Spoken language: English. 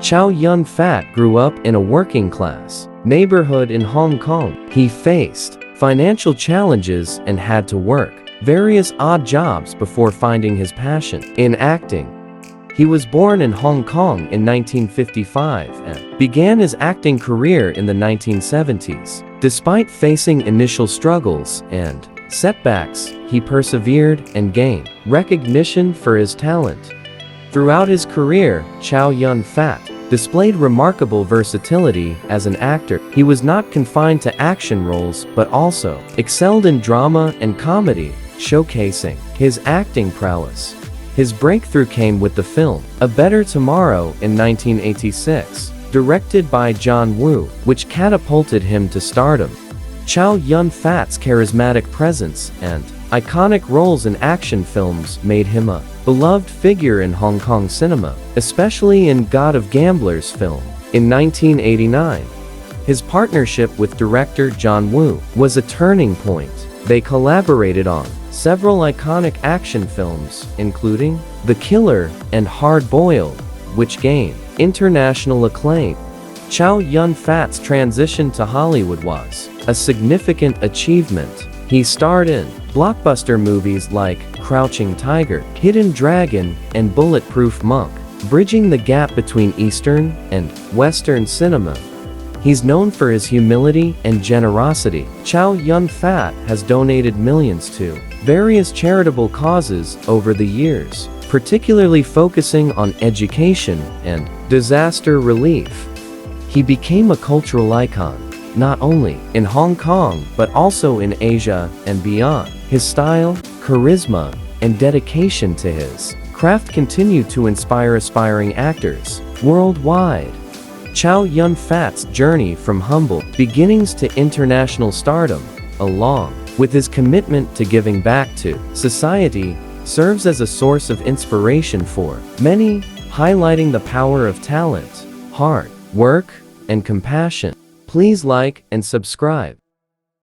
Chow Yun-fat grew up in a working-class neighborhood in Hong Kong. He faced financial challenges and had to work various odd jobs before finding his passion in acting. He was born in Hong Kong in 1955 and began his acting career in the 1970s. Despite facing initial struggles and setbacks, he persevered and gained recognition for his talent. Throughout his career, Chow Yun-fat displayed remarkable versatility as an actor. He was not confined to action roles but also excelled in drama and comedy, showcasing his acting prowess. His breakthrough came with the film A Better Tomorrow in 1986, directed by John Woo, which catapulted him to stardom. Chow Yun-fat's charismatic presence and iconic roles in action films made him a beloved figure in Hong Kong cinema, especially in God of Gamblers film in 1989. His partnership with director John Woo was a turning point. They collaborated on several iconic action films, including The Killer and Hard Boiled, which gained international acclaim. Chow Yun-fat's transition to Hollywood was a significant achievement. He starred in blockbuster movies like Crouching Tiger, Hidden Dragon, and Bulletproof Monk, bridging the gap between Eastern and Western cinema. He's known for his humility and generosity. Chow Yun-fat has donated millions to various charitable causes over the years, particularly focusing on education and disaster relief. He became a cultural icon, not only in Hong Kong but also in Asia and beyond. His style, charisma, and dedication to his craft continue to inspire aspiring actors worldwide. Chow Yun-fat's journey from humble beginnings to international stardom, along with his commitment to giving back to society, serves as a source of inspiration for many, highlighting the power of talent, hard work, and compassion. Please like and subscribe.